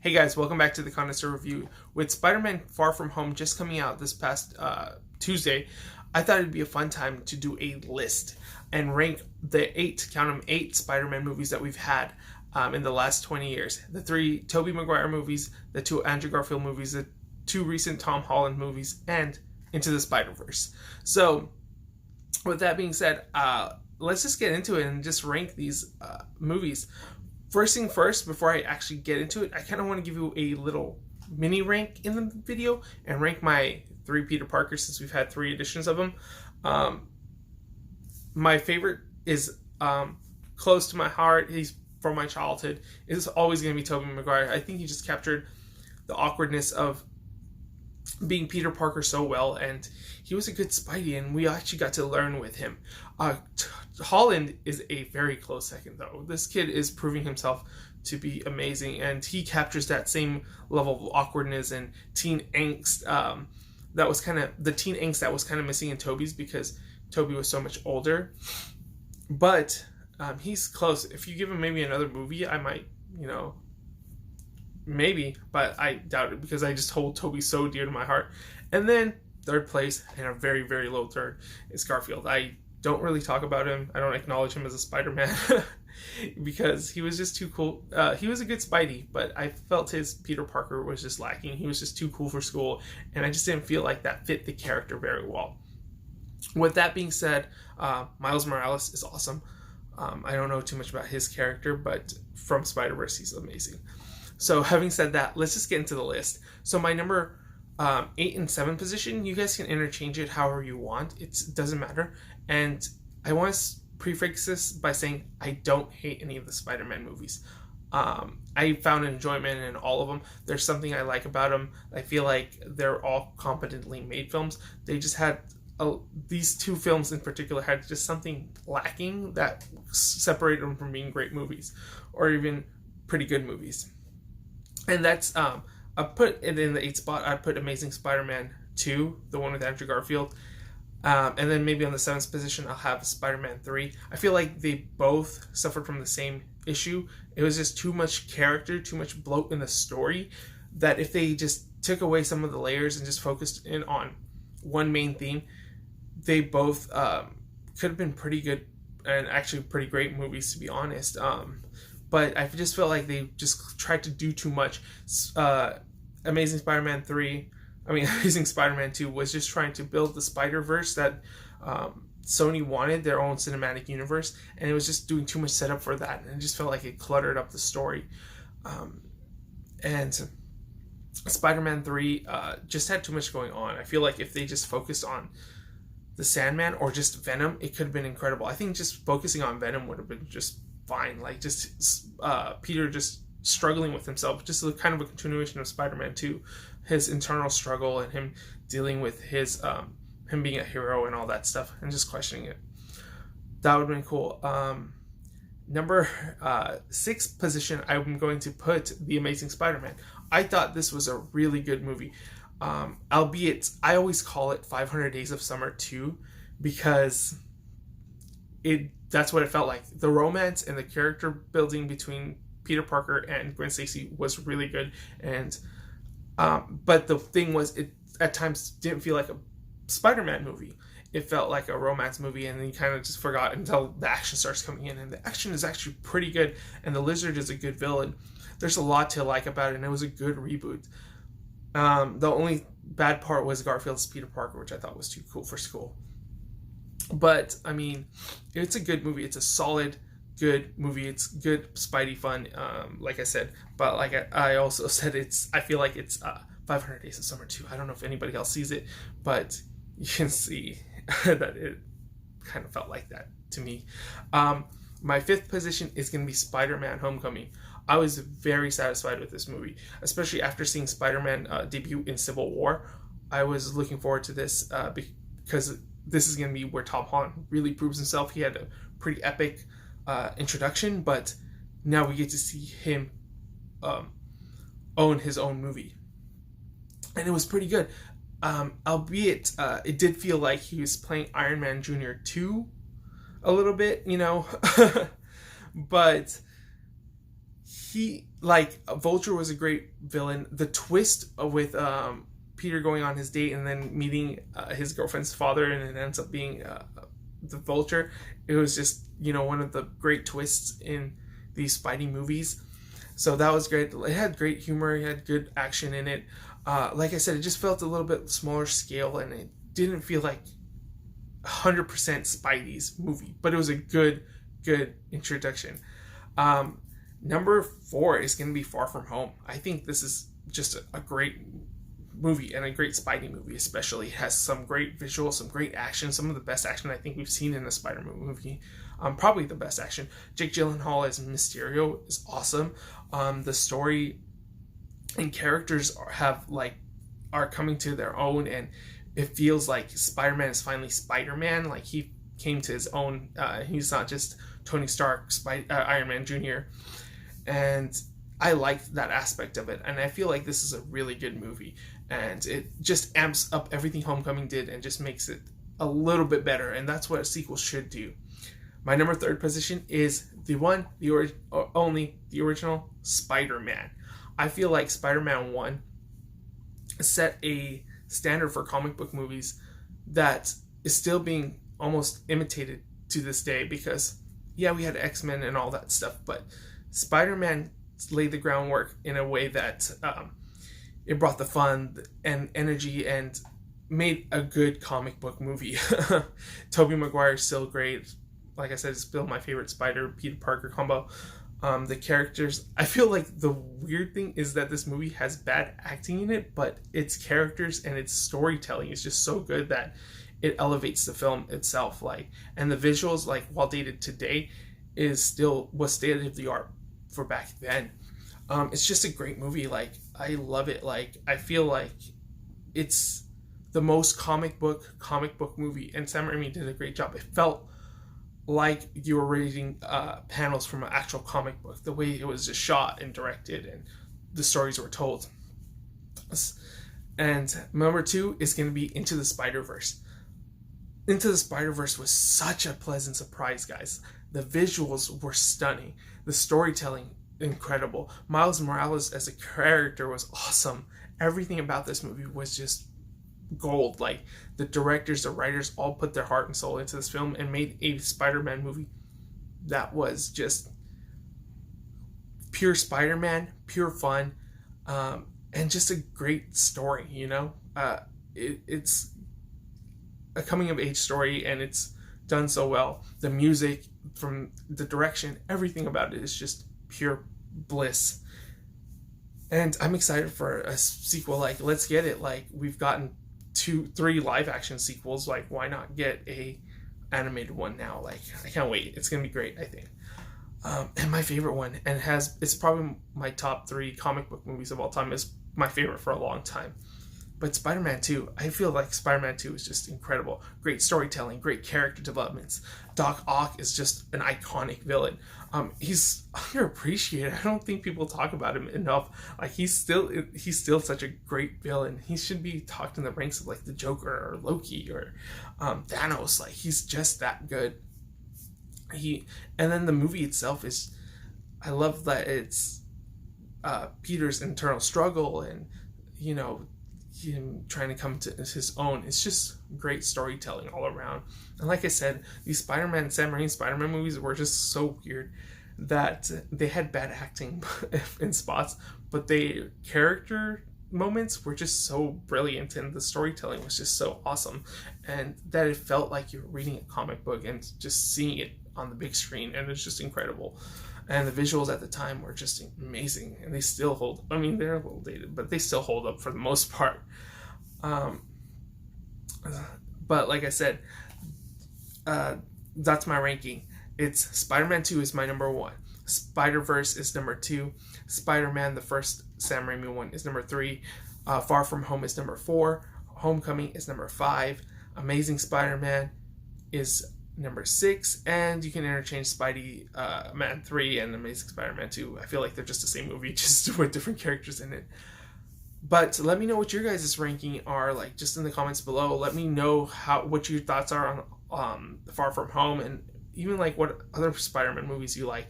Hey guys, welcome back to the Connoisseur Review. With Spider-Man Far From Home just coming out this past Tuesday, I thought it'd be a fun time to do a list and rank the eight Spider-Man movies that we've had in the last 20 years. The 3 Tobey Maguire movies, the 2 Andrew Garfield movies, the 2 recent Tom Holland movies, and Into the Spider-Verse. So, with that being said, let's just get into it and just rank these movies. First thing first, before I actually get into it, I kind of want to give you a little mini rank in the video and rank my 3 Peter Parkers since we've had 3 editions of them. My favorite is close to my heart. He's from my childhood. It's always going to be Tobey Maguire. I think he just captured the awkwardness of being Peter Parker so well, and he was a good Spidey, and we actually got to learn with him. Holland is a very close second, though. This kid is proving himself to be amazing, and he captures that same level of awkwardness and teen angst that was kind of missing in Tobey's, because Tobey was so much older. But he's close. If you give him maybe another movie, I might, maybe, but I doubt it, because I just hold Tobey so dear to my heart. And then third place, and a very, very low third, is Garfield. I don't really talk about him. I don't acknowledge him as a Spider-Man because he was just too cool. He was a good Spidey, but I felt his Peter Parker was just lacking. He was just too cool for school, and I just didn't feel like that fit the character very well. With that being said, Miles Morales is awesome. I don't know too much about his character, but from Spider-Verse, he's amazing. So having said that, let's just get into the list. So my number 8 and 7 position, you guys can interchange it however you want. It doesn't matter. And I want to prefix this by saying I don't hate any of the Spider-Man movies. I found enjoyment in all of them. There's something I like about them. I feel like they're all competently made films. They just had these 2 films in particular had just something lacking that separated them from being great movies or even pretty good movies. And that's I put it in the 8th spot. I put Amazing Spider-Man 2, the one with Andrew Garfield. And then maybe on the 7th position, I'll have Spider-Man 3. I feel like they both suffered from the same issue. It was just too much character, too much bloat in the story, that if they just took away some of the layers and just focused in on one main theme, they both could have been pretty good and actually pretty great movies, to be honest. But I just felt like they just tried to do too much. Amazing Spider-Man 2 was just trying to build the Spider-Verse that Sony wanted, their own cinematic universe, and it was just doing too much setup for that, and it just felt like it cluttered up the story. And Spider-Man 3 just had too much going on. I feel like if they just focused on the Sandman or just Venom, it could have been incredible. I think just focusing on Venom would have been just fine. Like, just Peter just struggling with himself, just a kind of a continuation of Spider-Man 2, his internal struggle and him dealing with his him being a hero and all that stuff, and just questioning it. That would have been cool. Number 6th position, I'm going to put The Amazing Spider-Man. I thought this was a really good movie, albeit I always call it 500 Days of Summer 2, because that's what it felt like. The romance and the character building between Peter Parker and Gwen Stacy was really good, and but the thing was, it at times didn't feel like a Spider-Man movie. It felt like a romance movie, and then you kind of just forgot until the action starts coming in, and the action is actually pretty good, and the Lizard is a good villain. There's a lot to like about it, and it was a good reboot. The only bad part was Garfield's Peter Parker, which I thought was too cool for school. But, I mean, it's a good movie. It's a solid, good movie. It's good Spidey fun, like I said. But like I also said, I feel like it's 500 Days of Summer 2. I don't know if anybody else sees it, but you can see that it kind of felt like that to me. My 5th position is going to be Spider-Man Homecoming. I was very satisfied with this movie, especially after seeing Spider-Man debut in Civil War. I was looking forward to this because this is going to be where Tom Holland really proves himself. He had a pretty epic introduction, but now we get to see him own his own movie. And it was pretty good. Albeit, it did feel like he was playing Iron Man Jr. 2 a little bit, but like Vulture was a great villain. The twist with Peter going on his date and then meeting his girlfriend's father, and it ends up being the Vulture. It was just, one of the great twists in these Spidey movies. So that was great. It had great humor. It had good action in it. Like I said, it just felt a little bit smaller scale, and it didn't feel like 100% Spidey's movie, but it was a good introduction. Number 4 is going to be Far From Home. I think this is just a great movie, and a great Spidey movie especially. It has some great visuals, some great action, some of the best action I think we've seen in a Spider-Man movie. Probably the best action. Jake Gyllenhaal as Mysterio is awesome. The story and characters are coming to their own, and it feels like Spider-Man is finally Spider-Man. Like, he came to his own. He's not just Tony Stark, Iron Man Jr. And I liked that aspect of it, and I feel like this is a really good movie, and it just amps up everything Homecoming did and just makes it a little bit better, and that's what a sequel should do. My number 3 position is the original Spider-Man. I feel like Spider-Man 1 set a standard for comic book movies that is still being almost imitated to this day, because yeah, we had X-Men and all that stuff, but Spider-Man laid the groundwork in a way that it brought the fun and energy and made a good comic book movie. Tobey Maguire is still great. Like I said, it's still my favorite Peter Parker combo. The characters, I feel like the weird thing is that this movie has bad acting in it, but its characters and its storytelling is just so good that it elevates the film itself. And the visuals, while dated today, was state of the art for back then. It's just a great movie. I love it. I feel like it's the most comic book movie, and Sam Raimi did a great job. It felt like you were reading panels from an actual comic book, the way it was just shot and directed and the stories were told. And number 2 is going to be Into the Spider-Verse. Into the Spider-Verse was such a pleasant surprise, guys. The visuals were stunning. The storytelling, incredible. Miles Morales as a character was awesome. Everything about this movie was just gold. The directors, the writers all put their heart and soul into this film and made a Spider-Man movie that was just pure Spider-Man, pure fun, and just a great story. It's a coming of age story, and it's done so well. The music, from the direction, everything about it is just pure bliss. And I'm excited for a sequel. Let's get it. We've gotten 2-3 live action sequels. Why not get a animated one now? I can't wait. It's gonna be great, I think. And my favorite one, and it's probably my top 3 comic book movies of all time, is my favorite for a long time. But Spider-Man 2, I feel like Spider-Man 2 is just incredible. Great storytelling, great character developments. Doc Ock is just an iconic villain. He's underappreciated. I don't think people talk about him enough. He's still such a great villain. He should be talked in the ranks of the Joker or Loki or Thanos. He's just that good. And then the movie itself is, I love that it's Peter's internal struggle and him trying to come to his own. It's just great storytelling all around. And like I said, these Sam Raimi Spider-Man movies were just so weird that they had bad acting in spots, but the character moments were just so brilliant, and the storytelling was just so awesome, and that it felt like you were reading a comic book and just seeing it on the big screen, and it's just incredible. And the visuals at the time were just amazing, and they still hold. I mean, they're a little dated, but they still hold up for the most part. But like I said, that's my ranking. It's Spider-Man 2 is my number 1. Spider-Verse is number 2. Spider-Man, the first Sam Raimi one, is number 3. Far From Home is number 4. Homecoming is number 5. Amazing Spider-Man is number 6, and you can interchange Spidey Man 3 and Amazing Spider-Man 2. I feel like they're just the same movie, just with different characters in it. But let me know what your guys' ranking are, just in the comments below. Let me know what your thoughts are on Far From Home, and even what other Spider-Man movies you like.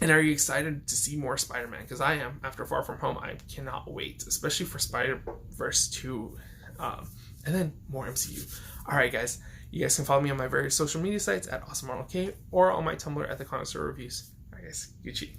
And are you excited to see more Spider-Man? Because I am. After Far From Home, I cannot wait, especially for Spider-Verse 2, and then more MCU. All right, guys. You guys can follow me on my various social media sites at AwesomeRonaldK or on my Tumblr at TheConnoisseur Reviews. All right, guys. Gucci.